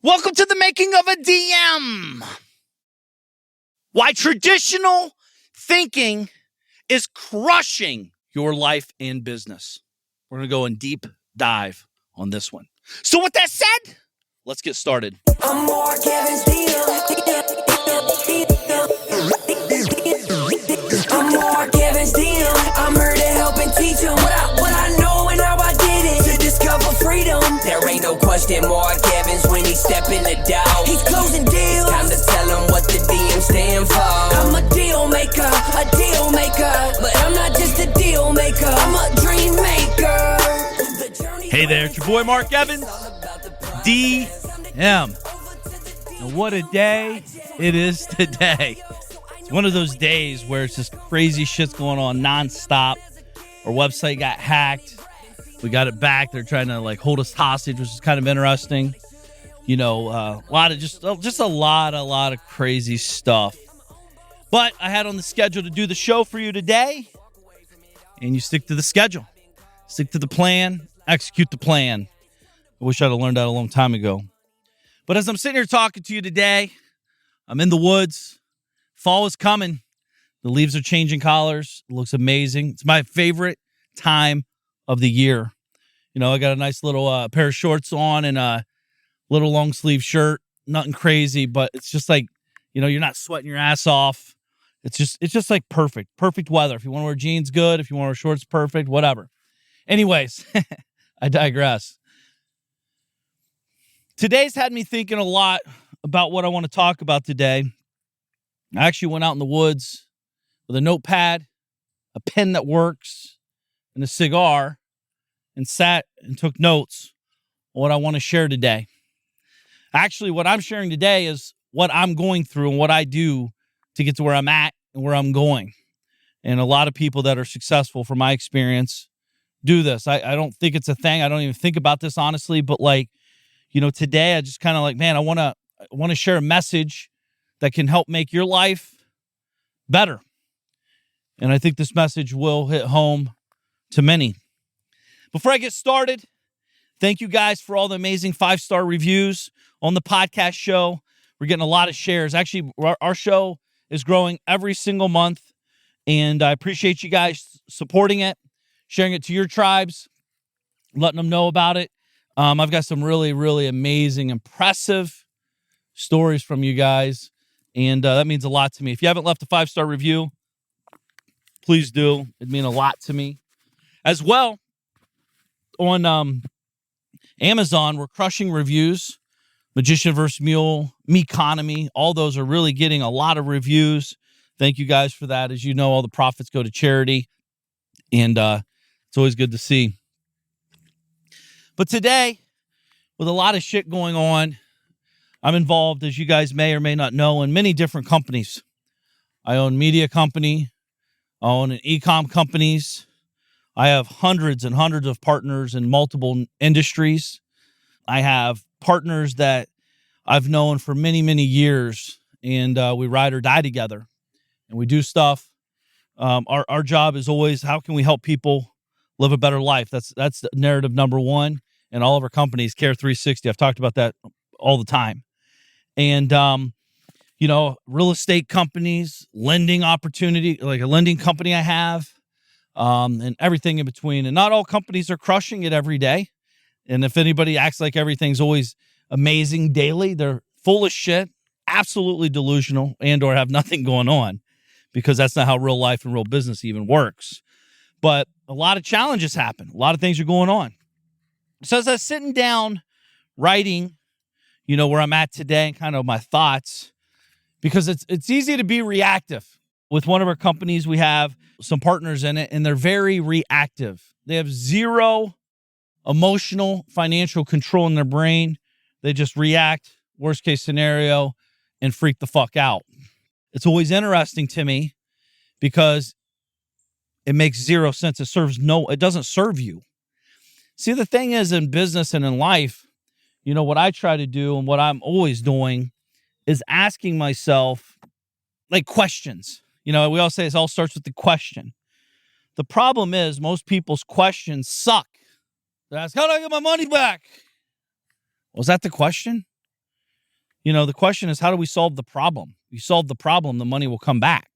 Welcome to the making of a DM. Why traditional thinking is crushing your life and business. We're going to go in deep dive on this one. So with that said, let's get started. I'm more Kevin's deal. I'm more Kevin's deal. I'm here to help and teach him what I know and how I did it. To discover freedom. There ain't no question more Kevin's when he step in the door. He's closing deals. It's time to tell him what the DM stand for. I'm a deal maker. But I'm not just a deal maker. I'm a dream maker. Hey there, it's your boy Mark Evans, DM. And what a day it is today. It's one of those days where it's just crazy shit's going on nonstop. Our website got hacked. We got it back. They're trying to hold us hostage, which is kind of interesting. You know, a lot of crazy stuff. But I had on the schedule to do the show for you today. And you stick to the schedule. Stick to the plan. Execute the plan. I wish I'd have learned that a long time ago. But as I'm sitting here talking to you today, I'm in the woods. Fall is coming. The leaves are changing colors. It looks amazing. It's my favorite time of the year. You know, I got a nice little pair of shorts on and a little long sleeve shirt. Nothing crazy, but it's just you're not sweating your ass off. It's just like perfect weather. If you want to wear jeans, good. If you want to wear shorts, perfect, whatever. Anyways, I digress. Today's had me thinking a lot about what I want to talk about today. I actually went out in the woods with a notepad, a pen that works, and a cigar, and sat and took notes on what I want to share today. Actually, what I'm sharing today is what I'm going through and what I do to get to where I'm at and where I'm going. And a lot of people that are successful, from my experience, do this. I don't think it's a thing. I don't even think about this, honestly. But today I just kind of I want to share a message that can help make your life better. And I think this message will hit home to many. Before I get started, thank you guys for all the amazing 5-star reviews on the podcast show. We're getting a lot of shares. Actually, our show is growing every single month, and I appreciate you guys supporting it, sharing it to your tribes, letting them know about it. I've got some really, really amazing, impressive stories from you guys, and that means a lot to me. If you haven't left a 5-star review, please do. It'd mean a lot to me. As well, on Amazon, we're crushing reviews. Magician vs. Mule, Meconomy, all those are really getting a lot of reviews. Thank you guys for that. As you know, all the profits go to charity, and it's always good to see. But today, with a lot of shit going on, I'm involved, as you guys may or may not know, in many different companies. I own a media company. I own an e-com companies. I have hundreds and hundreds of partners in multiple industries. I have partners that I've known for many, many years, and we ride or die together, and we do stuff. Our job is always, how can we help people live a better life? That's the narrative number one in all of our companies, Care 360. I've talked about that all the time. And, real estate companies, lending opportunity, like a lending company I have, and everything in between. And not all companies are crushing it every day. And if anybody acts like everything's always amazing daily, they're full of shit, absolutely delusional, and or have nothing going on, because that's not how real life and real business even works. But a lot of challenges happen. A lot of things are going on. So as I was sitting down writing, where I'm at today and kind of my thoughts, because it's easy to be reactive. With one of our companies, we have some partners in it, and they're very reactive. They have zero emotional, financial control in their brain. They just react, worst case scenario, and freak the fuck out. It's always interesting to me because it makes zero sense. It doesn't serve you. See, the thing is, in business and in life, what I try to do and what I'm always doing is asking myself questions. We all say it all starts with the question. The problem is most people's questions suck. They ask, how do I get my money back? Was that the question? The question is, how do we solve the problem? You solve the problem, the money will come back.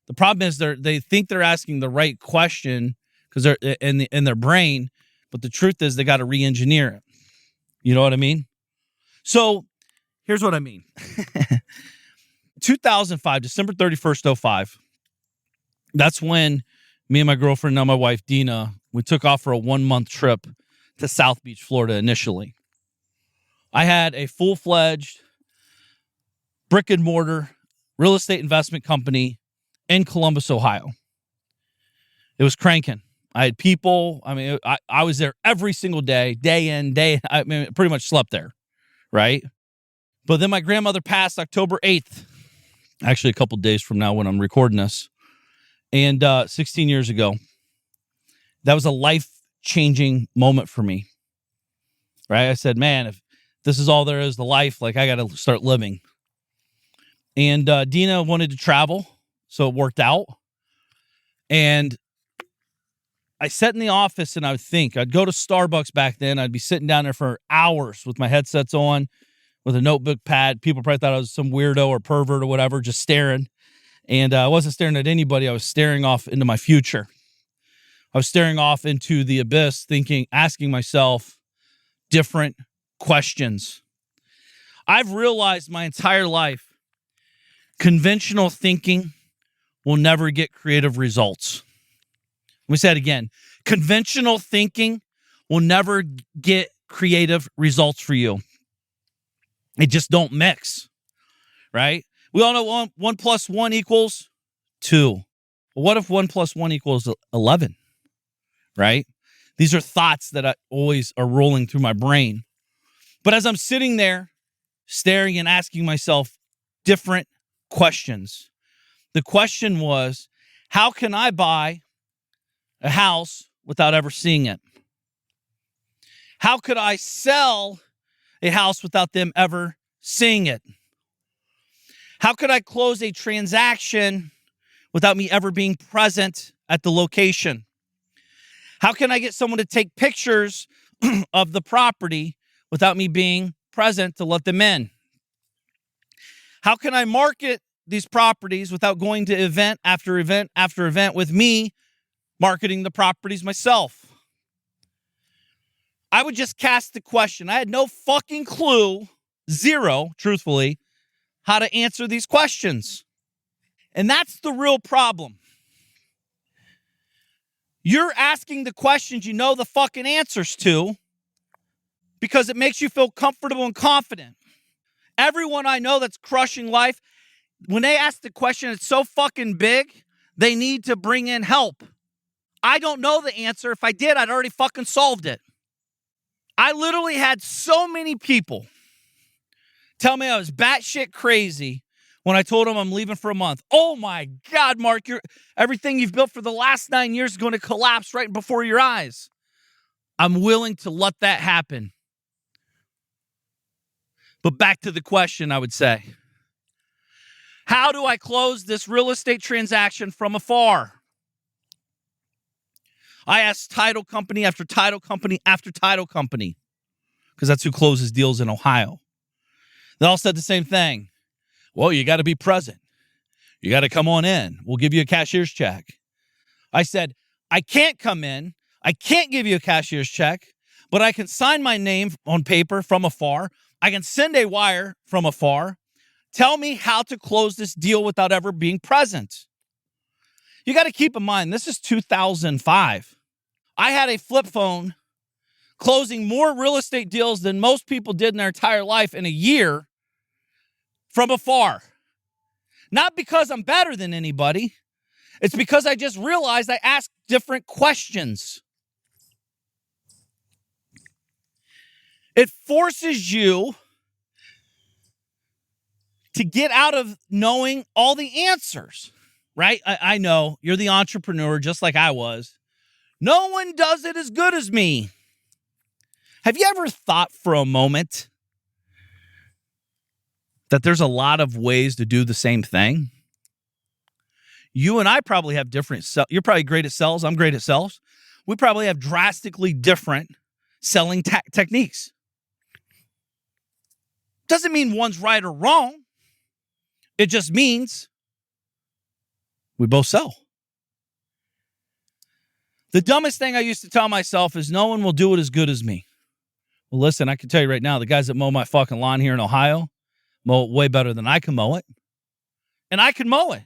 The problem is they think they're asking the right question because they're in their brain, but the truth is they got to re-engineer it. You know what I mean? So here's what I mean. 2005, December 31st, 05. That's when me and my girlfriend, now my wife, Dina, we took off for a 1-month trip to South Beach, Florida initially. I had a full-fledged brick and mortar real estate investment company in Columbus, Ohio. It was cranking. I had people. I mean, I was there every single day, day in, day. I mean, pretty much slept there, right? But then my grandmother passed October 8th, actually a couple days from now when I'm recording this, and 16 years ago. That was a life-changing moment for me, right? I said, man, if this is all there is to life, like I got to start living. And Dina wanted to travel, so it worked out. And I sat in the office and I would think, I'd go to Starbucks back then. I'd be sitting down there for hours with my headsets on, with a notebook pad. People probably thought I was some weirdo or pervert or whatever, just staring. And I wasn't staring at anybody. I was staring off into my future. I was staring off into the abyss, asking myself different questions. I've realized my entire life, conventional thinking will never get creative results. Let me say it again. Conventional thinking will never get creative results for you. It just don't mix, right? We all know 1 + 1 = 2. Well, what if 1 + 1 = 11, right? These are thoughts that I always are rolling through my brain. But as I'm sitting there staring and asking myself different questions, the question was, how can I buy a house without ever seeing it? How could I sell a house without them ever seeing it? How could I close a transaction without me ever being present at the location? How can I get someone to take pictures of the property without me being present to let them in? How can I market these properties without going to event after event after event with me marketing the properties myself? I would just cast the question. I had no fucking clue, zero, truthfully, how to answer these questions. And that's the real problem. You're asking the questions you know the fucking answers to because it makes you feel comfortable and confident. Everyone I know that's crushing life, when they ask the question, it's so fucking big, they need to bring in help. I don't know the answer. If I did, I'd already fucking solved it. I literally had so many people tell me I was batshit crazy when I told them I'm leaving for a month. Oh my God, Mark, everything you've built for the last 9 years is going to collapse right before your eyes. I'm willing to let that happen. But back to the question, I would say, how do I close this real estate transaction from afar? I asked title company after title company after title company, because that's who closes deals in Ohio. They all said the same thing. Well, you got to be present. You got to come on in. We'll give you a cashier's check. I said, I can't come in. I can't give you a cashier's check, but I can sign my name on paper from afar. I can send a wire from afar. Tell me how to close this deal without ever being present. You got to keep in mind, this is 2005. I had a flip phone closing more real estate deals than most people did in their entire life in a year from afar. Not because I'm better than anybody. It's because I just realized I asked different questions. It forces you to get out of knowing all the answers, right? I know you're the entrepreneur just like I was. No one does it as good as me. Have you ever thought for a moment that there's a lot of ways to do the same thing? You and I probably have different, you're probably great at sales, I'm great at sales. We probably have drastically different selling techniques. Doesn't mean one's right or wrong. It just means we both sell. The dumbest thing I used to tell myself is no one will do it as good as me. Well, listen, I can tell you right now, the guys that mow my fucking lawn here in Ohio mow it way better than I can mow it. And I can mow it.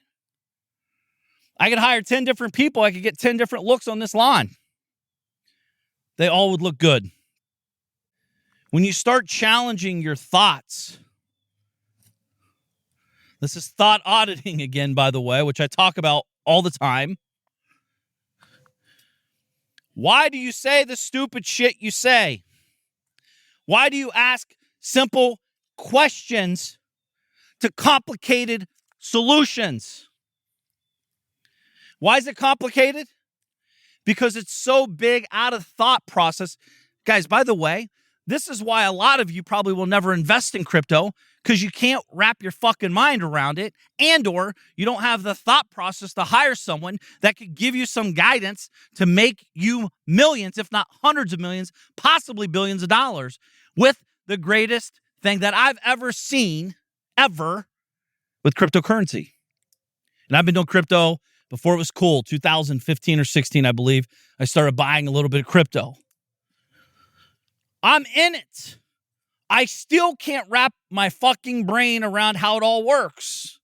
I could hire 10 different people. I could get 10 different looks on this lawn. They all would look good. When you start challenging your thoughts, this is thought auditing again, by the way, which I talk about all the time. Why do you say the stupid shit you say? Why do you ask simple questions to complicated solutions? Why is it complicated? Because it's so big out of thought process. Guys, by the way, this is why a lot of you probably will never invest in crypto, because you can't wrap your fucking mind around it, and or you don't have the thought process to hire someone that could give you some guidance to make you millions, if not hundreds of millions, possibly billions of dollars with the greatest thing that I've ever seen, ever, with cryptocurrency. And I've been doing crypto before it was cool, 2015 or 16, I believe. I started buying a little bit of crypto. I'm in it. I still can't wrap my fucking brain around how it all works.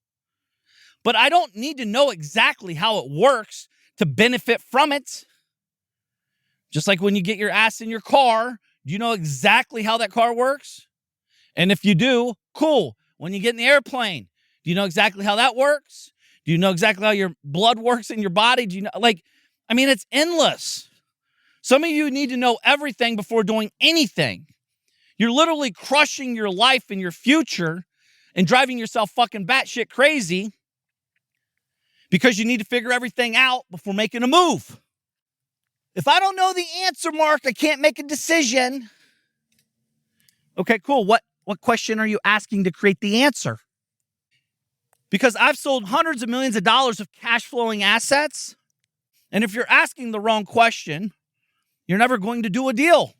But I don't need to know exactly how it works to benefit from it. Just like when you get your ass in your car, do you know exactly how that car works? And if you do, cool. When you get in the airplane, do you know exactly how that works? Do you know exactly how your blood works in your body? Do you know, it's endless. Some of you need to know everything before doing anything. You're literally crushing your life and your future and driving yourself fucking batshit crazy because you need to figure everything out before making a move. If I don't know the answer, Mark, I can't make a decision. Okay, cool. What question are you asking to create the answer? Because I've sold hundreds of millions of dollars of cash flowing assets. And if you're asking the wrong question, you're never going to do a deal.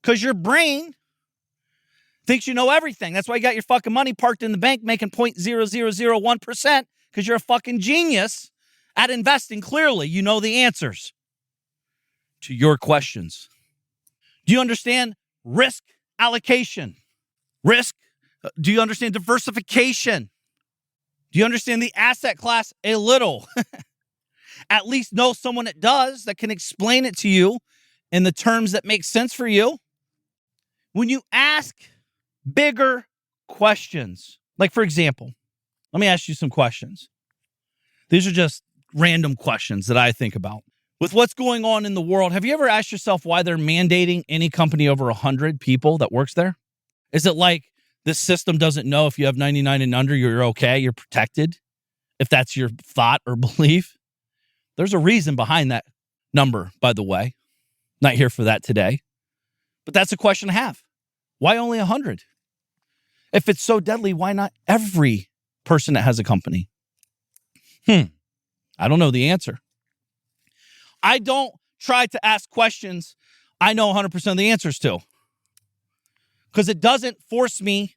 Because your brain thinks you know everything. That's why you got your fucking money parked in the bank making 0.0001% because you're a fucking genius at investing. Clearly, you know the answers to your questions. Do you understand risk allocation? Risk? Do you understand diversification? Do you understand the asset class a little? At least know someone that does, that can explain it to you in the terms that make sense for you. When you ask bigger questions, like for example, let me ask you some questions. These are just random questions that I think about. With what's going on in the world, have you ever asked yourself why they're mandating any company over 100 people that works there? Is it like this system doesn't know if you have 99 and under, you're okay, you're protected? If that's your thought or belief. There's a reason behind that number, by the way. Not here for that today. But that's a question I have. Why only 100? If it's so deadly, why not every person that has a company? I don't know the answer. I don't try to ask questions I know 100% of the answers to. Because it doesn't force me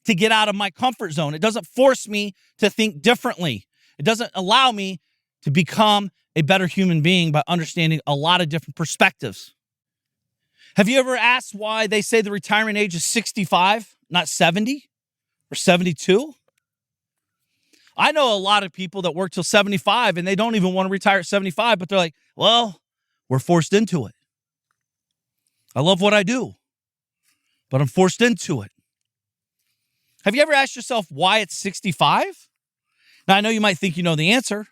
to get out of my comfort zone. It doesn't force me to think differently. It doesn't allow me to become a better human being by understanding a lot of different perspectives. Have you ever asked why they say the retirement age is 65, not 70 or 72? I know a lot of people that work till 75 and they don't even want to retire at 75, but they're like, well, we're forced into it. I love what I do, but I'm forced into it. Have you ever asked yourself why it's 65? Now, I know you might think you know the answer,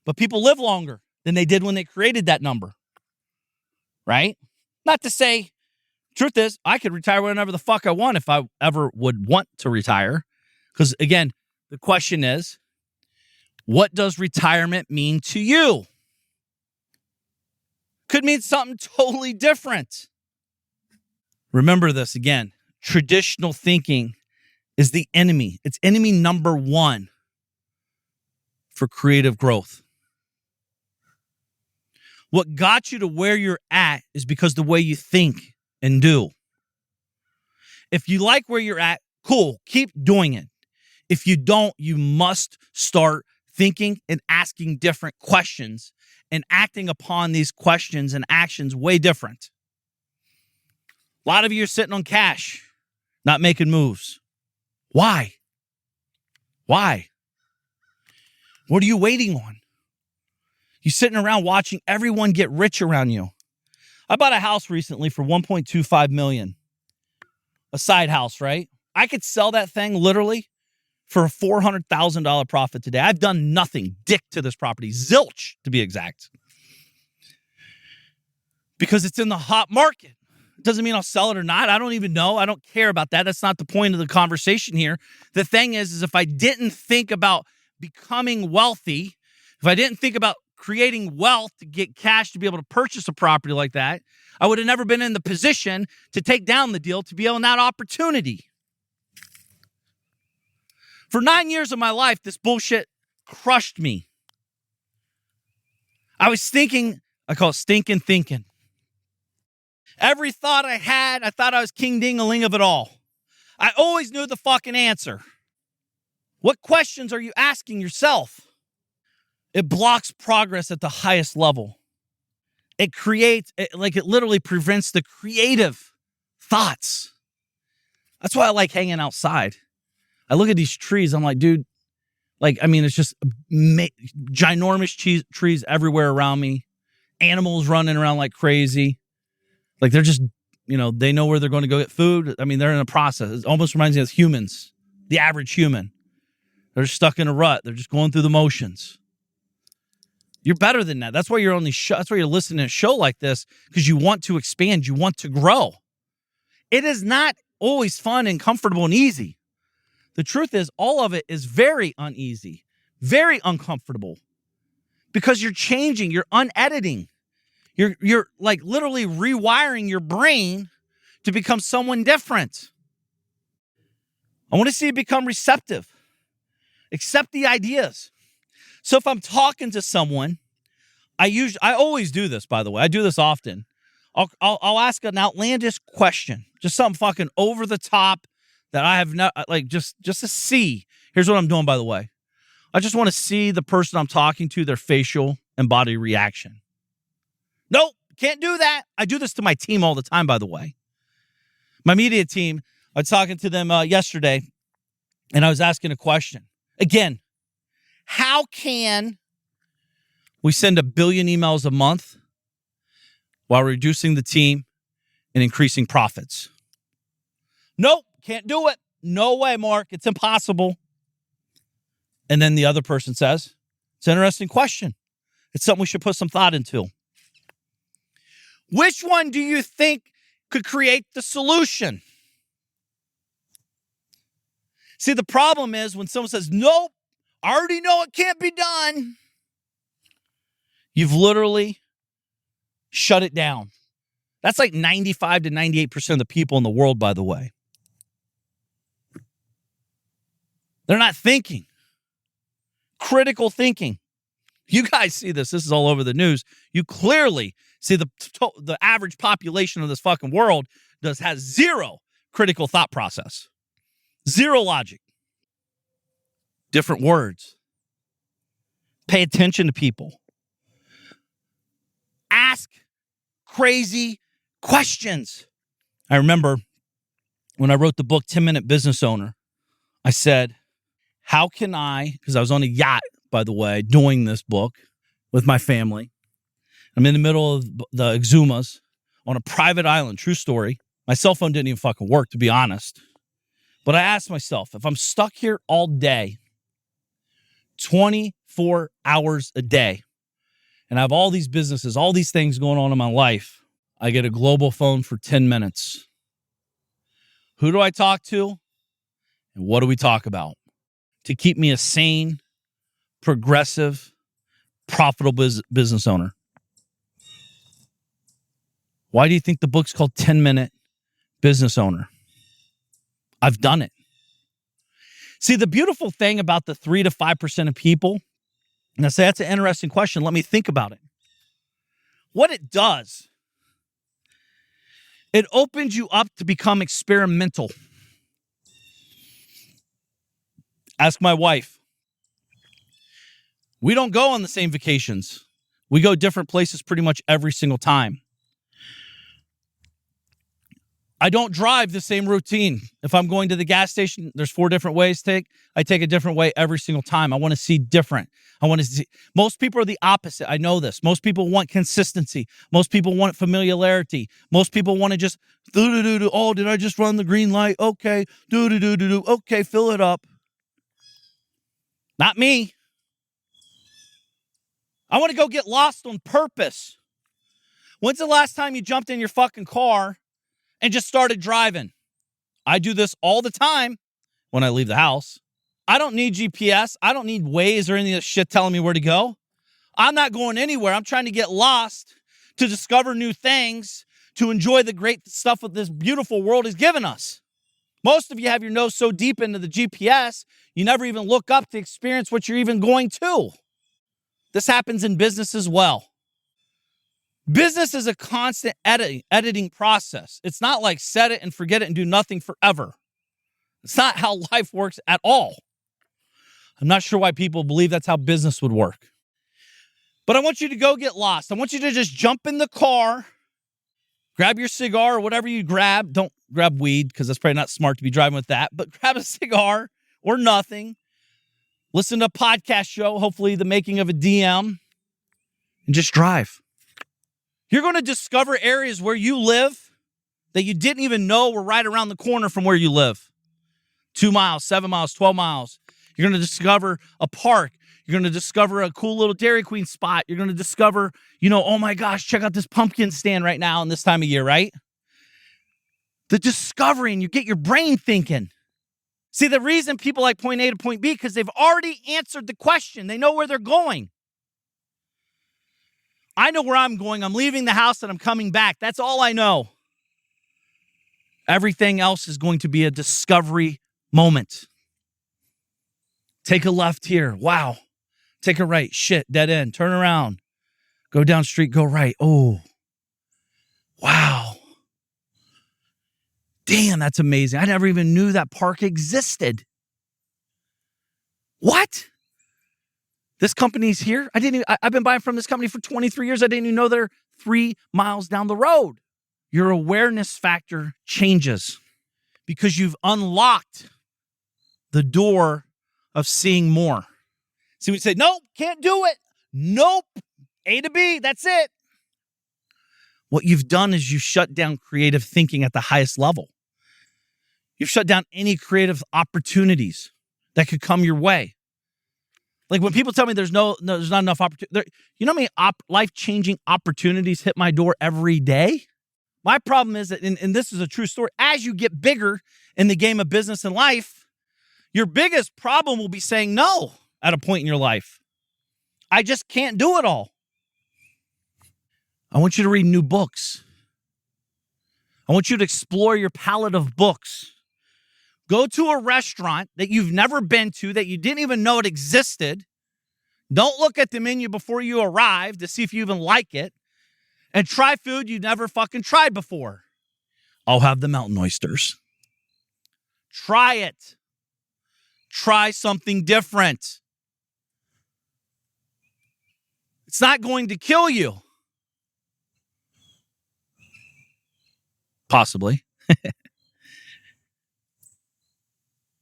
but people live longer than they did when they created that number, right? Not to say, truth is, I could retire whenever the fuck I want if I ever would want to retire. Because again, the question is, what does retirement mean to you? Could mean something totally different. Remember this again, traditional thinking is the enemy. It's enemy number one for creative growth. What got you to where you're at is because the way you think and do. If you like where you're at, cool, keep doing it. If you don't, you must start thinking and asking different questions and acting upon these questions and actions way different. A lot of you are sitting on cash, not making moves. Why? Why? What are you waiting on? You sitting around watching everyone get rich around you. I bought a house recently for $1.25 million. A side house, right? I could sell that thing literally for a $400,000 profit today. I've done nothing, dick, to this property. Zilch, to be exact. Because it's in the hot market. It doesn't mean I'll sell it or not. I don't even know. I don't care about that. That's not the point of the conversation here. The thing is if I didn't think about becoming wealthy, if I didn't think about creating wealth to get cash to be able to purchase a property like that, I would have never been in the position to take down the deal, to be able to have that opportunity. For 9 years of my life, this bullshit crushed me. I was thinking, I call it stinking thinking. Every thought I had, I thought I was king ding-a-ling of it all. I always knew the fucking answer. What questions are you asking yourself? It blocks progress at the highest level. It literally prevents the creative thoughts. That's why I like hanging outside. I look at these trees, I'm like, dude, it's just ginormous trees everywhere around me. Animals running around like crazy. Like they're just, they know where they're going to go get food. I mean, they're in a process. It almost reminds me of humans, the average human. They're stuck in a rut. They're just going through the motions. You're better than that. That's why you're that's why you're listening to a show like this, because you want to expand. You want to grow. It is not always fun and comfortable and easy. The truth is, all of it is very uneasy, very uncomfortable, because you're changing, you're unediting. You're like literally rewiring your brain to become someone different. I want to see you become receptive. Accept the ideas. So if I'm talking to someone, I always do this, by the way. I do this often. I'll ask an outlandish question, just something fucking over the top that I have not, just to see. Here's what I'm doing, by the way. I just want to see the person I'm talking to, their facial and body reaction. Nope, can't do that. I do this to my team all the time, by the way. My media team, I was talking to them yesterday, and I was asking a question. Again, how can we send 1 billion emails a month while reducing the team and increasing profits? Nope, can't do it. No way, Mark. It's impossible. And then the other person says, it's an interesting question. It's something we should put some thought into. Which one do you think could create the solution? See, the problem is when someone says, nope, I already know it can't be done, you've literally shut it down. That's like 95 to 98% of the people in the world, by the way. They're not thinking. Critical thinking. You guys see this. This is all over the news. You clearly see the average population of this fucking world has zero critical thought process. Zero logic. Different words. Pay attention to people. Ask crazy questions. I remember when I wrote the book 10-Minute Business Owner, I said, how can I, because I was on a yacht, by the way, doing this book with my family. I'm in the middle of the Exumas on a private island, true story. My cell phone didn't even fucking work, to be honest. But I asked myself, if I'm stuck here all day, 24 hours a day, and I have all these businesses, all these things going on in my life, I get a global phone for 10 minutes. Who do I talk to? And what do we talk about? To keep me a sane, progressive, profitable business owner. Why do you think the book's called 10-Minute Business Owner? I've done it. See, the beautiful thing about the 3 to 5% of people, and I say that's an interesting question. Let me think about it. What it does It opens you up to become experimental. Ask my wife. We don't go on the same vacations. We go different places pretty much every single time. I don't drive the same routine. If I'm going to the gas station, there's 4 different ways to take. I take a different way every single time. I want to see different. I want to see. Most people are the opposite. I know this. Most people want consistency. Most people want familiarity. Most people want to just do. Oh, did I just run the green light? Okay. Do. Okay, fill it up. Not me. I want to go get lost on purpose. When's the last time you jumped in your fucking car and just started driving? I do this all the time when I leave the house. I don't need GPS. I don't need Waze or any of this shit telling me where to go. I'm not going anywhere. I'm trying to get lost, to discover new things, to enjoy the great stuff that this beautiful world has given us. Most of you have your nose so deep into the GPS, you never even look up to experience what you're even going to. This happens in business as well. Business is a constant editing process. It's not like set it and forget it and do nothing forever. It's not how life works at all. I'm not sure why people believe that's how business would work. But I want you to go get lost. I want you to just jump in the car, grab your cigar or whatever you grab. Don't grab weed because that's probably not smart to be driving with that. But grab a cigar or nothing. Listen to a podcast show, hopefully the making of a DM, and just drive. You're going to discover areas where you live that you didn't even know were right around the corner from where you live. 2 miles, 7 miles, 12 miles. You're going to discover a park. You're going to discover a cool little Dairy Queen spot. You're going to discover, oh my gosh, check out this pumpkin stand right now in this time of year, right? The discovering, you get your brain thinking. See, the reason people like point A to point B, because they've already answered the question. They know where they're going. I know where I'm going. I'm leaving the house and I'm coming back. That's all I know. Everything else is going to be a discovery moment. Take a left here. Wow. Take a right. Shit, dead end. Turn around. Go down street, go right. Oh. Wow. Damn, that's amazing. I never even knew that park existed. What? This company's here? I've been buying from this company for 23 years. I didn't even know they're 3 miles down the road. Your awareness factor changes because you've unlocked the door of seeing more. See, we say, nope, can't do it. Nope. A to B, that's it. What you've done is you shut down creative thinking at the highest level. You've shut down any creative opportunities that could come your way. Like when people tell me there's not enough opportunity, you know how many life-changing opportunities hit my door every day? My problem is that, and this is a true story, as you get bigger in the game of business and life, your biggest problem will be saying no at a point in your life. I just can't do it all. I want you to read new books. I want you to explore your palette of books. Go to a restaurant that you've never been to, that you didn't even know it existed. Don't look at the menu before you arrive to see if you even like it. And try food you've never fucking tried before. I'll have the mountain oysters. Try it. Try something different. It's not going to kill you. Possibly.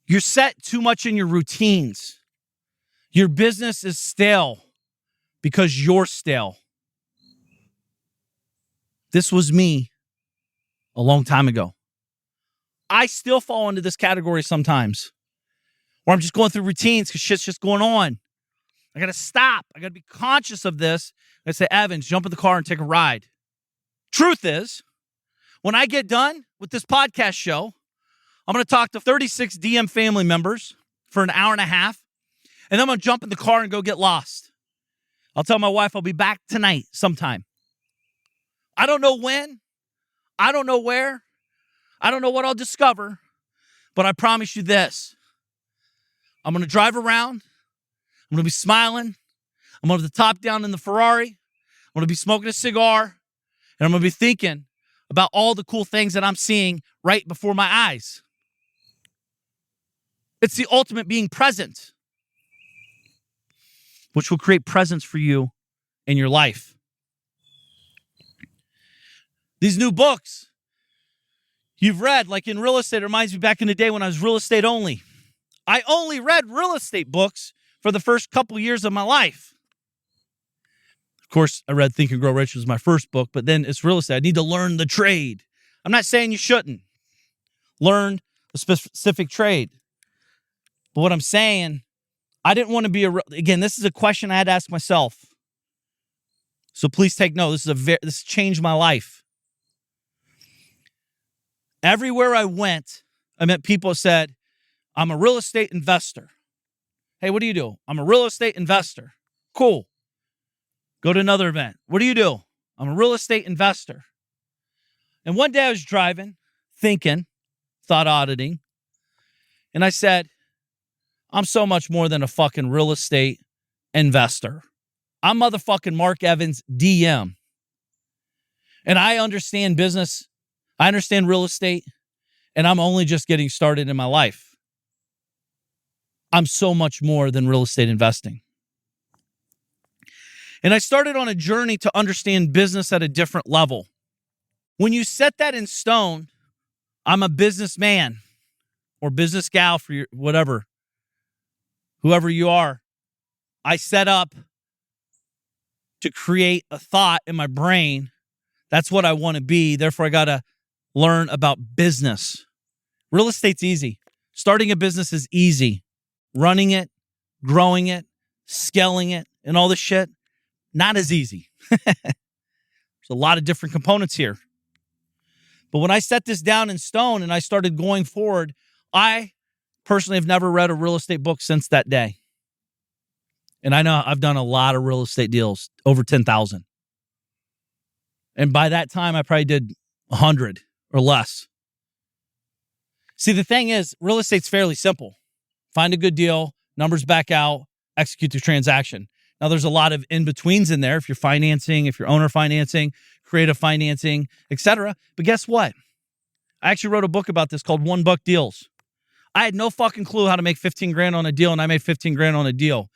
You're set too much in your routines. Your business is stale because you're stale. This was me a long time ago. I still fall into this category sometimes where I'm just going through routines because shit's just going on. I got to stop. I got to be conscious of this. I say, Evans, jump in the car and take a ride. Truth is, when I get done with this podcast show, I'm going to talk to 36 DM family members for an hour and a half, and then I'm going to jump in the car and go get lost. I'll tell my wife I'll be back tonight sometime. I don't know when. I don't know where. I don't know what I'll discover, but I promise you this. I'm going to drive around. I'm going to be smiling. I'm going to have the top down in the Ferrari. I'm going to be smoking a cigar, and I'm going to be thinking about all the cool things that I'm seeing right before my eyes. It's the ultimate being present, which will create presence for you in your life. These new books you've read, like in real estate, it reminds me back in the day when I was real estate only. I only read real estate books for the first couple years of my life. Of course, I read Think and Grow Rich was my first book, but then it's real estate. I need to learn the trade. I'm not saying you shouldn't learn a specific trade. But what I'm saying, I didn't want to be again, this is a question I had to ask myself. So please take note. This changed my life. Everywhere I went, I met people who said, I'm a real estate investor. Hey, what do you do? I'm a real estate investor. Cool. Go to another event. What do you do? I'm a real estate investor. And one day I was driving, thinking, thought auditing, and I said, I'm so much more than a fucking real estate investor. I'm motherfucking Mark Evans, DM. And I understand business. I understand real estate. And I'm only just getting started in my life. I'm so much more than real estate investing. And I started on a journey to understand business at a different level. When you set that in stone, I'm a businessman or business gal for your whatever, whoever you are. I set up to create a thought in my brain. That's what I want to be. Therefore, I got to learn about business. Real estate's easy. Starting a business is easy. Running it, growing it, scaling it, and all this shit, not as easy. There's a lot of different components here. But when I set this down in stone and I started going forward, I personally have never read a real estate book since that day. And I know I've done a lot of real estate deals, over 10,000. And by that time, I probably did 100 or less. See, the thing is, real estate's fairly simple. Find a good deal, numbers back out, execute the transaction. Now, there's a lot of in-betweens in there if you're financing, if you're owner financing, creative financing, etc. But guess what? I actually wrote a book about this called $1 Deals. I had no fucking clue how to make 15 grand on a deal, and I made 15 grand on a deal.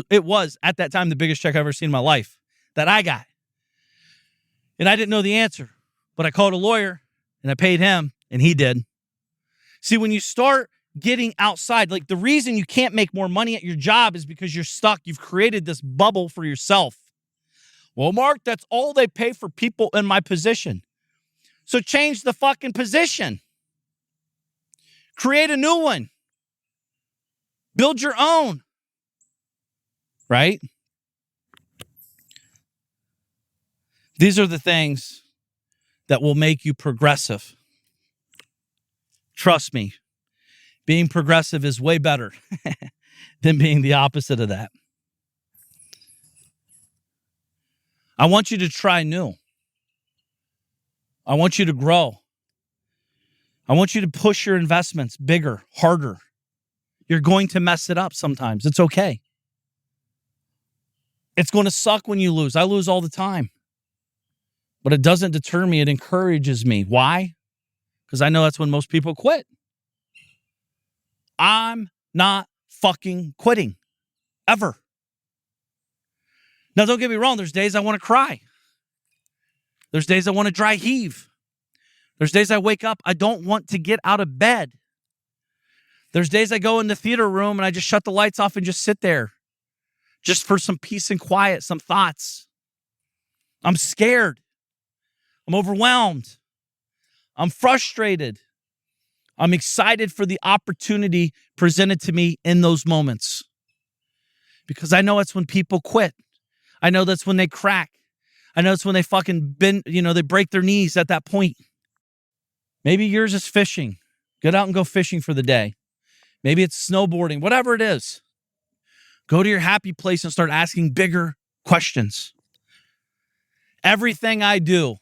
It was at that time, the biggest check I've ever seen in my life that I got. And I didn't know the answer, but I called a lawyer, and I paid him, and he did. See, when you start getting outside, like the reason you can't make more money at your job is because you're stuck. You've created this bubble for yourself. Well, Mark, that's all they pay for people in my position. So change the fucking position. Create a new one. Build your own. Right? These are the things that will make you progressive. Trust me. Being progressive is way better than being the opposite of that. I want you to try new. I want you to grow. I want you to push your investments bigger, harder. You're going to mess it up sometimes. It's okay. It's going to suck when you lose. I lose all the time. But it doesn't deter me. It encourages me. Why? Because I know that's when most people quit. I'm not fucking quitting. Ever. Now, don't get me wrong. There's days I want to cry. There's days I want to dry heave. There's days I wake up, I don't want to get out of bed. There's days I go in the theater room and I just shut the lights off and just sit there. Just for some peace and quiet, some thoughts. I'm scared. I'm overwhelmed. I'm frustrated. I'm excited for the opportunity presented to me in those moments. Because I know it's when people quit. I know that's when they crack. I know it's when they fucking they break their knees at that point. Maybe yours is fishing. Get out and go fishing for the day. Maybe it's snowboarding, whatever it is. Go to your happy place and start asking bigger questions. Everything I do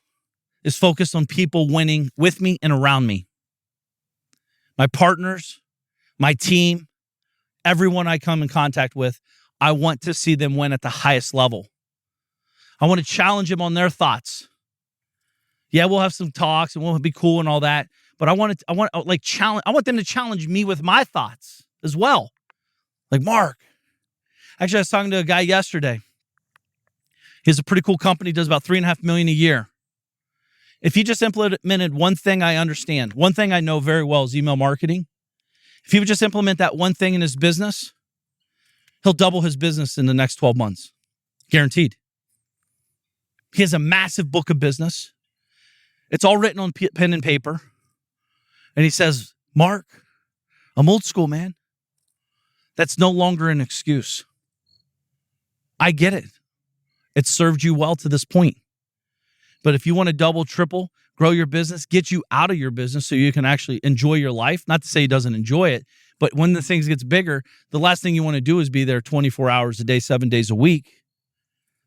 is focused on people winning with me and around me. My partners, my team, everyone I come in contact with, I want to see them win at the highest level. I want to challenge them on their thoughts. Yeah, we'll have some talks and we'll be cool and all that. But I want them to challenge me with my thoughts as well. Like, Mark, actually, I was talking to a guy yesterday. He has a pretty cool company, does about $3.5 million a year. If he just implemented one thing I understand, one thing I know very well is email marketing. If he would just implement that one thing in his business, he'll double his business in the next 12 months. Guaranteed. He has a massive book of business. It's all written on pen and paper. And he says, Mark, I'm old school, man. That's no longer an excuse. I get it. It served you well to this point. But if you want to double, triple, grow your business, get you out of your business so you can actually enjoy your life. Not to say he doesn't enjoy it, but when the things gets bigger, the last thing you want to do is be there 24 hours a day, 7 days a week.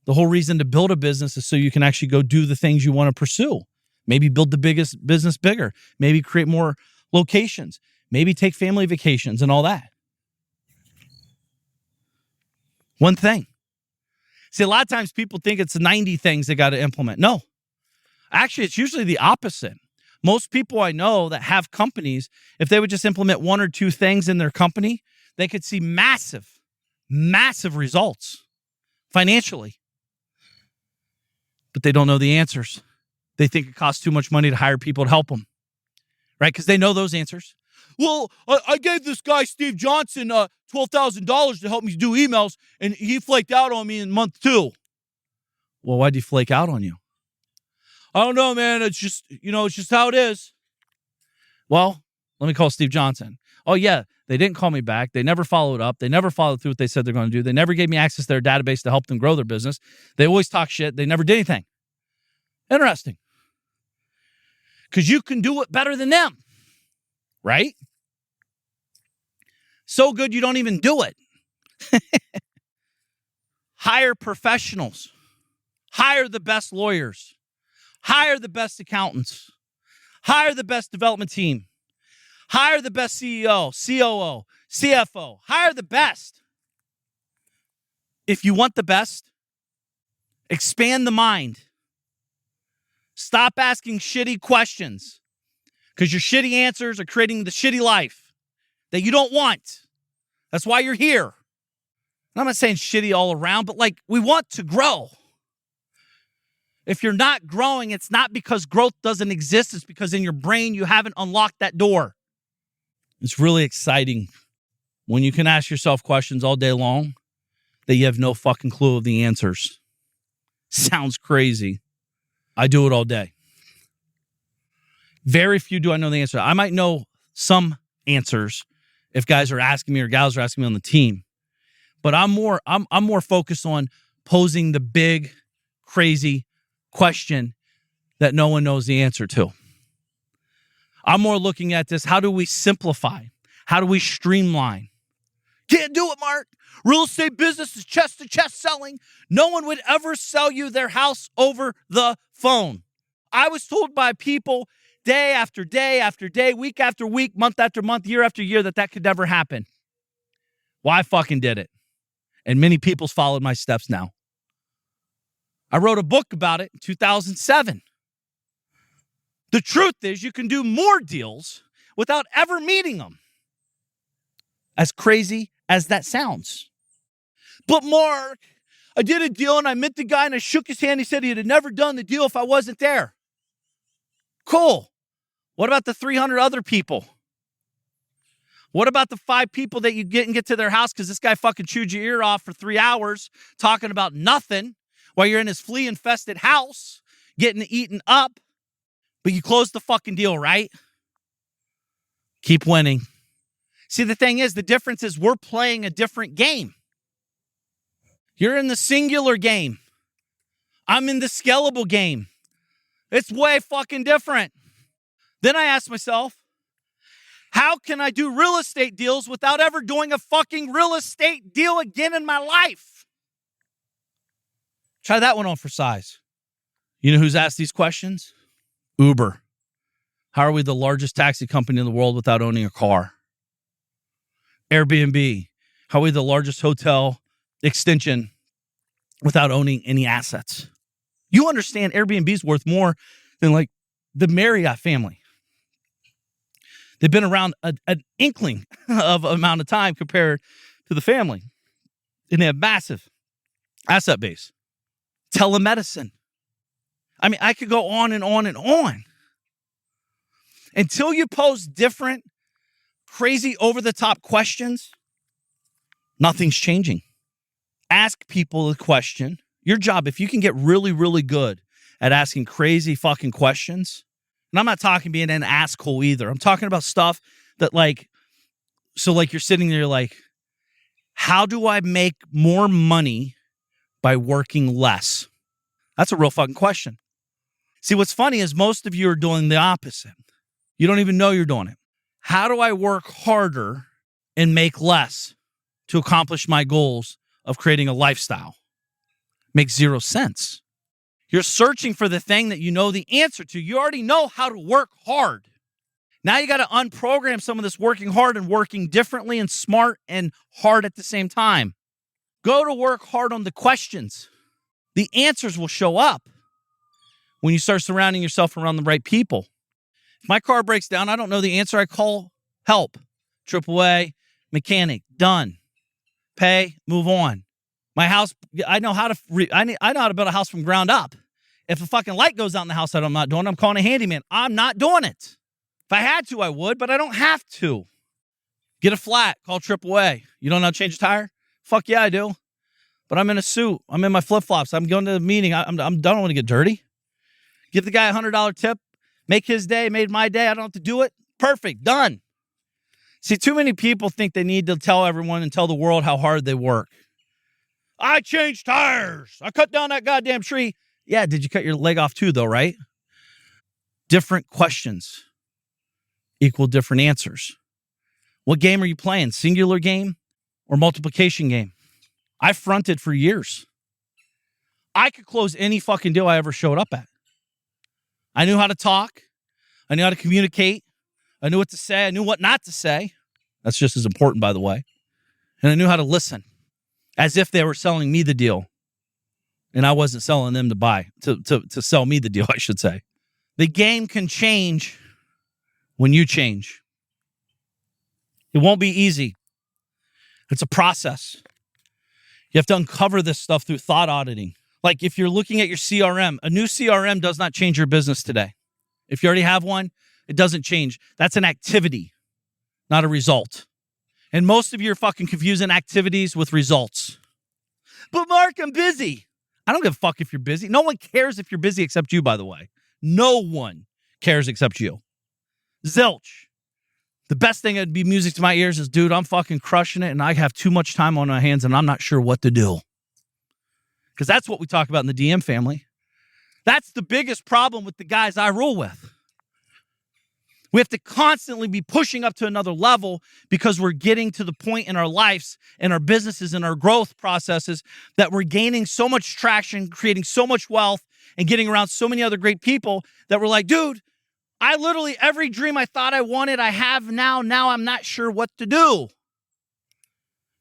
The whole reason to build a business is so you can actually go do the things you want to pursue. Maybe build the biggest business bigger. Maybe create more locations. Maybe take family vacations and all that. One thing. See, a lot of times people think it's 90 things they got to implement. No. Actually, it's usually the opposite. Most people I know that have companies, if they would just implement 1 or 2 things in their company, they could see massive results financially. But they don't know the answers. They think it costs too much money to hire people to help them, right? Because they know those answers. Well, I gave this guy, Steve Johnson, $12,000 to help me do emails, and he flaked out on me in month 2. Well, why'd he flake out on you? I don't know, man. It's just how it is. Well, let me call Steve Johnson. Oh, yeah, they didn't call me back. They never followed up. They never followed through what they said they're going to do. They never gave me access to their database to help them grow their business. They always talk shit. They never did anything. Interesting. Because you can do it better than them, right? So good you don't even do it. Hire professionals. Hire the best lawyers. Hire the best accountants. Hire the best development team. Hire the best CEO, COO, CFO. Hire the best. If you want the best, expand the mind. Stop asking shitty questions because your shitty answers are creating the shitty life that you don't want. That's why you're here. And I'm not saying shitty all around, but like we want to grow. If you're not growing, it's not because growth doesn't exist. It's because in your brain, you haven't unlocked that door. It's really exciting when you can ask yourself questions all day long that you have no fucking clue of the answers. Sounds crazy. I do it all day. Very few do I know the answer. I might know some answers if guys are asking me or gals are asking me on the team. But I'm more focused on posing the big, crazy question that no one knows the answer to. I'm more looking at this, how do we simplify? How do we streamline? Can't do it, Mark. Real estate business is chest-to-chest selling. No one would ever sell you their house over the phone. I was told by people day after day after day, week after week, month after month, year after year that could never happen. Well, I fucking did it. And many people's followed my steps now. I wrote a book about it in 2007. The truth is you can do more deals without ever meeting them. As crazy as that sounds. But Mark, I did a deal and I met the guy and I shook his hand. He said he'd have never done the deal if I wasn't there. Cool. What about the 300 other people? What about the 5 people that you get to their house because this guy fucking chewed your ear off for 3 hours talking about nothing while you're in his flea-infested house getting eaten up, but you closed the fucking deal, right? Keep winning. See, the thing is, the difference is we're playing a different game. You're in the singular game. I'm in the scalable game. It's way fucking different. Then I asked myself, how can I do real estate deals without ever doing a fucking real estate deal again in my life? Try that one on for size. You know who's asked these questions? Uber. How are we the largest taxi company in the world without owning a car? Airbnb. How are we the largest hotel extension without owning any assets? You understand Airbnb is worth more than like the Marriott family. They've been around an inkling of amount of time compared to the family. And they have massive asset base. Telemedicine. I mean, I could go on and on and on. Until you pose different, crazy, over-the-top questions, nothing's changing. Ask people a question. Your job, if you can get really, really good at asking crazy fucking questions, and I'm not talking being an asshole either. I'm talking about stuff that so you're sitting there like, how do I make more money by working less? That's a real fucking question. See, what's funny is most of you are doing the opposite. You don't even know you're doing it. How do I work harder and make less to accomplish my goals of creating a lifestyle? Makes zero sense. You're searching for the thing that you know the answer to. You already know how to work hard. Now you got to unprogram some of this working hard and working differently and smart and hard at the same time. Go to work hard on the questions. The answers will show up when you start surrounding yourself around the right people. If my car breaks down, I don't know the answer. I call help. AAA, mechanic, done. Pay, move on. My house, I know how to build a house from ground up. If a fucking light goes out in the house that I'm not doing, I'm calling a handyman. I'm not doing it. If I had to, I would, but I don't have to. Get a flat, call AAA. You don't know how to change a tire? Fuck yeah, I do. But I'm in a suit. I'm in my flip-flops. I'm going to the meeting. I don't want to get dirty. Give the guy a $100 tip. Make his day, made my day. I don't have to do it. Perfect, done. See, too many people think they need to tell everyone and tell the world how hard they work. I changed tires. I cut down that goddamn tree. Yeah, did you cut your leg off too, though, right? Different questions equal different answers. What game are you playing? Singular game or multiplication game? I fronted for years. I could close any fucking deal I ever showed up at. I knew how to talk. I knew how to communicate. I knew what to say. I knew what not to say. That's just as important, by the way. And I knew how to listen as if they were selling me the deal. And I wasn't selling them to sell me the deal, I should say. The game can change when you change. It won't be easy. It's a process. You have to uncover this stuff through thought auditing. Like if you're looking at your CRM, a new CRM does not change your business today. If you already have one, it doesn't change. That's an activity, not a result. And most of you are fucking confusing activities with results. But Mark, I'm busy. I don't give a fuck if you're busy. No one cares if you're busy except you, by the way. No one cares except you. Zilch. The best thing that'd be music to my ears is, dude, I'm fucking crushing it and I have too much time on my hands and I'm not sure what to do. Because that's what we talk about in the DM family. That's the biggest problem with the guys I roll with. We have to constantly be pushing up to another level because we're getting to the point in our lives and our businesses and our growth processes that we're gaining so much traction, creating so much wealth, and getting around so many other great people that we're like, dude, I literally, every dream I thought I wanted, I have now. Now I'm not sure what to do.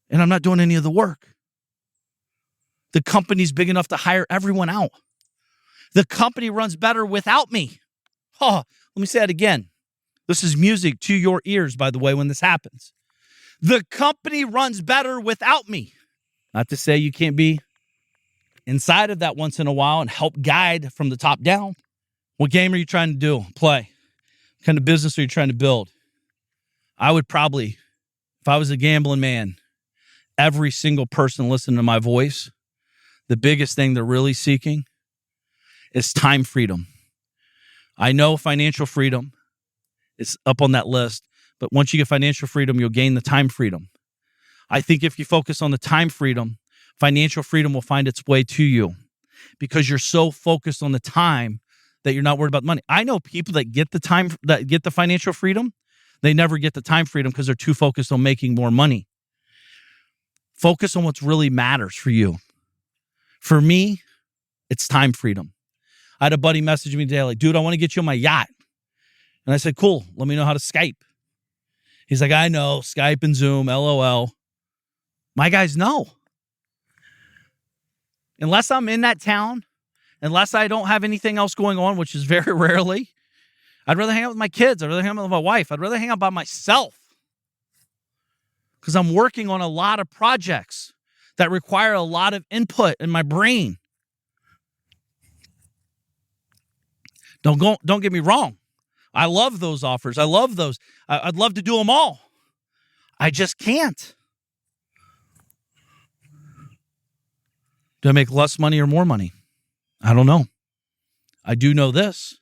And I'm not doing any of the work. The company's big enough to hire everyone out. The company runs better without me. Oh, let me say that again. This is music to your ears, by the way, when this happens. The company runs better without me. Not to say you can't be inside of that once in a while and help guide from the top down. What game are you trying to do? Play. What kind of business are you trying to build? I would probably, if I was a gambling man, every single person listening to my voice, the biggest thing they're really seeking is time freedom. I know financial freedom is up on that list, but once you get financial freedom, you'll gain the time freedom. I think if you focus on the time freedom, financial freedom will find its way to you because you're so focused on the time that you're not worried about money. I know people that get the time, that get the financial freedom, they never get the time freedom because they're too focused on making more money. Focus on what really matters for you. For me, it's time freedom. I had a buddy message me today like, dude, I want to get you on my yacht. And I said, cool, let me know how to Skype. He's like, I know, Skype and Zoom, LOL. My guys know. Unless I'm in that town, unless I don't have anything else going on, which is very rarely, I'd rather hang out with my kids. I'd rather hang out with my wife. I'd rather hang out by myself because I'm working on a lot of projects that require a lot of input in my brain. Don't get me wrong. I love those offers. I love those. I'd love to do them all. I just can't. Do I make less money or more money? I don't know. I do know this.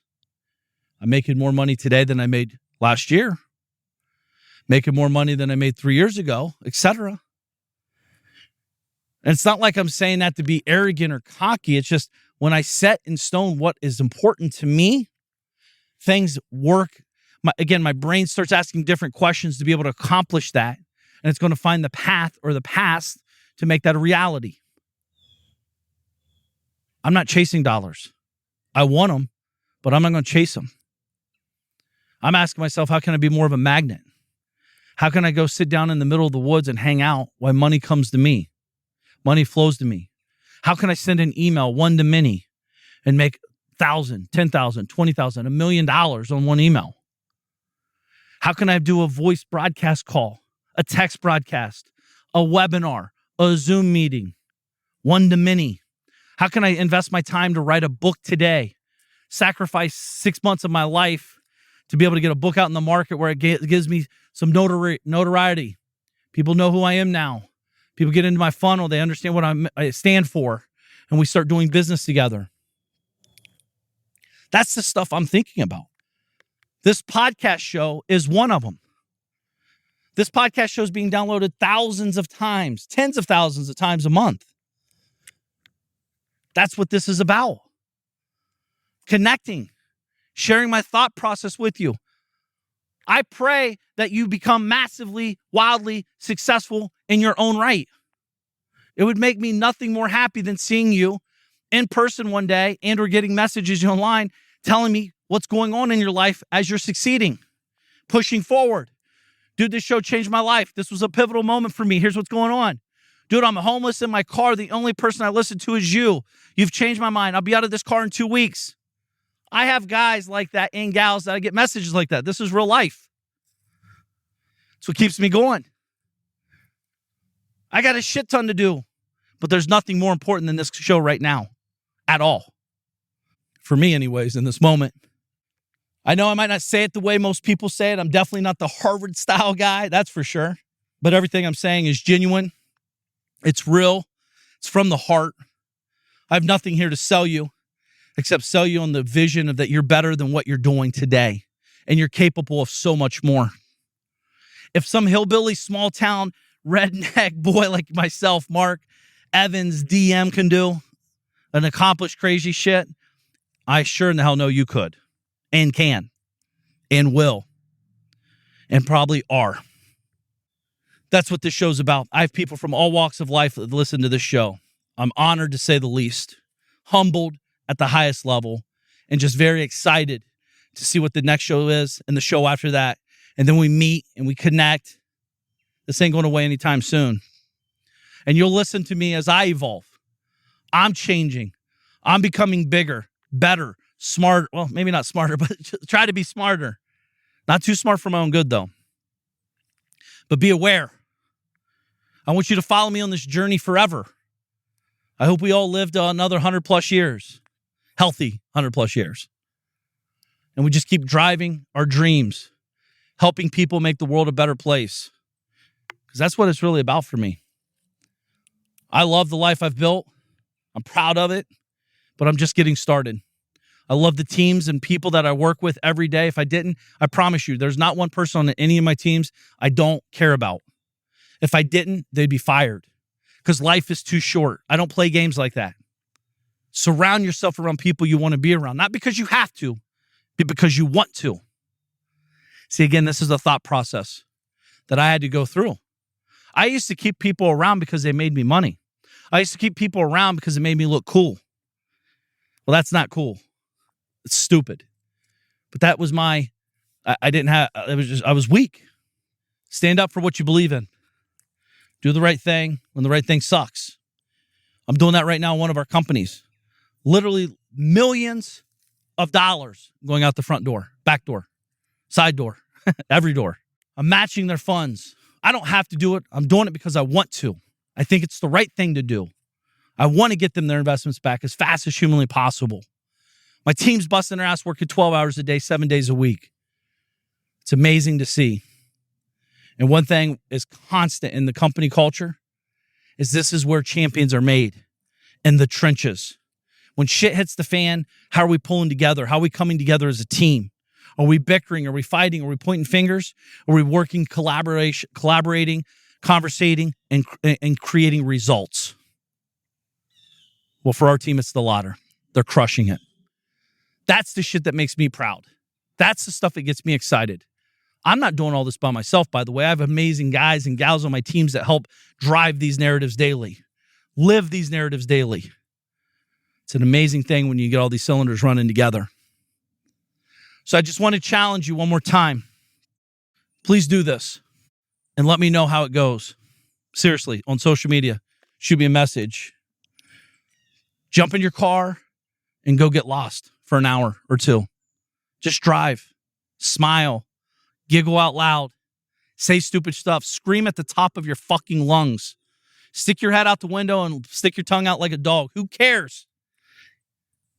I'm making more money today than I made last year. Making more money than I made 3 years ago, etc. And it's not like I'm saying that to be arrogant or cocky. It's just when I set in stone what is important to me, things work. My brain starts asking different questions to be able to accomplish that. And it's going to find the path or the past to make that a reality. I'm not chasing dollars. I want them, but I'm not going to chase them. I'm asking myself, how can I be more of a magnet? How can I go sit down in the middle of the woods and hang out while money comes to me? Money flows to me. How can I send an email one to many and make $1,000, $10,000, $20,000, $1 million on one email? How can I do a voice broadcast call, a text broadcast, a webinar, a Zoom meeting, one to many? How can I invest my time to write a book today, sacrifice 6 months of my life to be able to get a book out in the market where it gives me some notoriety? People know who I am now. People get into my funnel. They understand what I stand for, and we start doing business together. That's the stuff I'm thinking about. This podcast show is one of them. This podcast show is being downloaded thousands of times, tens of thousands of times a month. That's what this is about. Connecting, sharing my thought process with you. I pray that you become massively, wildly successful in your own right. It would make me nothing more happy than seeing you in person one day and or getting messages online telling me what's going on in your life as you're succeeding, pushing forward. Dude, this show changed my life. This was a pivotal moment for me. Here's what's going on. Dude, I'm homeless in my car. The only person I listen to is you. You've changed my mind. I'll be out of this car in 2 weeks. I have guys like that and gals that I get messages like that. This is real life. It's what keeps me going. I got a shit ton to do, but there's nothing more important than this show right now at all. For me anyways, in this moment. I know I might not say it the way most people say it. I'm definitely not the Harvard style guy, that's for sure. But everything I'm saying is genuine. It's real. It's from the heart. I have nothing here to sell you except sell you on the vision of that you're better than what you're doing today. And you're capable of so much more. If some hillbilly, small town, redneck boy like myself, Mark Evans, DM can do an accomplished crazy shit, I sure in the hell know you could and can and will and probably are. That's what this show's about. I have people from all walks of life that listen to this show. I'm honored to say the least, humbled at the highest level, and just very excited to see what the next show is and the show after that. And then we meet and we connect. This ain't going away anytime soon. And you'll listen to me as I evolve. I'm changing. I'm becoming bigger, better, smarter. Well, maybe not smarter, but try to be smarter. Not too smart for my own good, though. But be aware. I want you to follow me on this journey forever. I hope we all lived another 100 plus years. Healthy 100 plus years. And we just keep driving our dreams. Helping people make the world a better place. Because that's what it's really about for me. I love the life I've built. I'm proud of it. But I'm just getting started. I love the teams and people that I work with every day. If I didn't, I promise you, there's not one person on any of my teams I don't care about. If I didn't, they'd be fired. Because life is too short. I don't play games like that. Surround yourself around people you want to be around. Not because you have to, but because you want to. See, again, this is a thought process that I had to go through. I used to keep people around because they made me money. I used to keep people around because it made me look cool. Well, that's not cool. It's stupid. But that was I was weak. Stand up for what you believe in. Do the right thing when the right thing sucks. I'm doing that right now in one of our companies. Literally millions of dollars going out the front door, back door, side door, every door. I'm matching their funds. I don't have to do it. I'm doing it because I want to. I think it's the right thing to do. I want to get them their investments back as fast as humanly possible. My team's busting their ass, working 12 hours a day, 7 days a week. It's amazing to see. And one thing is constant in the company culture is this is where champions are made, in the trenches. When shit hits the fan, how are we pulling together? How are we coming together as a team? Are we bickering? Are we fighting? Are we pointing fingers? Are we working, collaborating, conversating, and creating results? Well, for our team, it's the latter. They're crushing it. That's the shit that makes me proud. That's the stuff that gets me excited. I'm not doing all this by myself, by the way. I have amazing guys and gals on my teams that help drive these narratives daily, live these narratives daily. It's an amazing thing when you get all these cylinders running together. So I just want to challenge you one more time. Please do this and let me know how it goes. Seriously, on social media, shoot me a message. Jump in your car and go get lost for an hour or two. Just drive, smile, giggle out loud, say stupid stuff, scream at the top of your fucking lungs. Stick your head out the window and stick your tongue out like a dog. Who cares?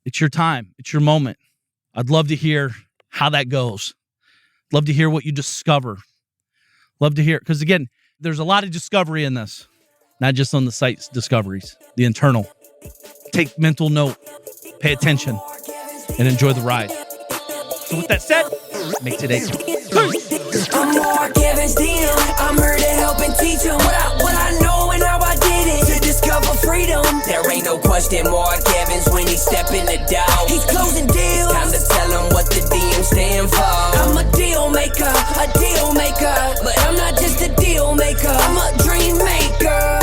It's your time. It's your moment. I'd love to hear how that goes. Love to hear what you discover. Love to hear, because again, there's a lot of discovery in this, not just on the site's discoveries, the internal. Take mental note, pay attention, and enjoy the ride. So with that said, make today count. I'm more Kevin's DM. I'm here to help and teach him what I know and how I did it. To discover freedom. There ain't no question more Kevin's when he step in the door. He's closing deals. Time to tell him what the DM stand for. I'm a deal maker, but I'm not just a deal maker. I'm a dream maker.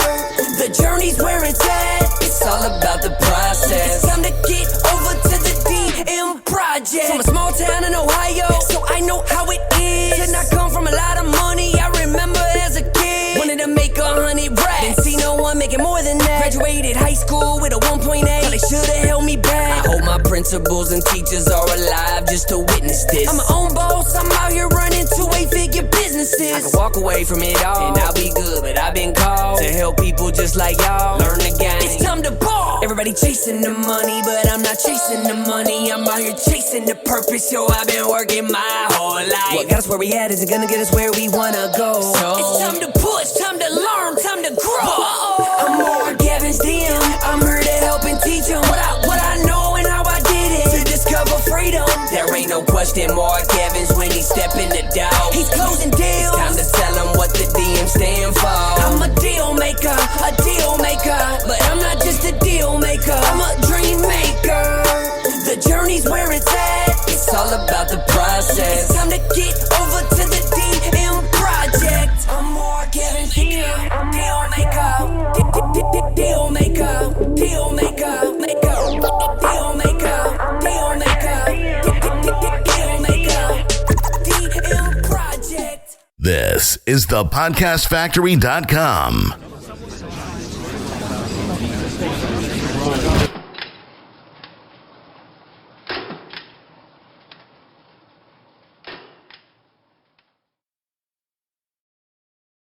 The journey's where it's at. It's all about the process. It's time to get over to the DM project. From a small town in Ohio, so I know how it is. Did not come from a lot of money. I remember as a kid, wanted to make 100 racks. Didn't see no one making more than that. Graduated high school with a 1.8. They should've held me back. I hope my principals and teachers are alive just to witness this. I'm my own boss. I'm out here running 2-8-figure businesses. I can walk away from it all and I'll be good, but I've been called to help people just like y'all learn the game. It's time to ball. Everybody chasing the money, but I'm not chasing the money. I'm out here chasing the purpose. Yo, I've been working my whole life. What got us where we at isn't gonna get us where we wanna go. So it's time to push, time to learn, time to grow. I'm more Kevin's DM. I'm here to help and teach him what I know and how I did it. To discover freedom. There ain't no question more Kevin's when he step in the door. He's closing deals. It's time to tell him what the DM stand for. I'm a deal maker, but I'm not just a deal maker. I'm a dream maker. The journey's where it's at. It's all about the process. It's time to get over to the DM project. I'm more Kevin's DM. Deal maker. Deal maker. Deal maker. Deal maker. Deal maker. DM project. This is thepodcastfactory.com.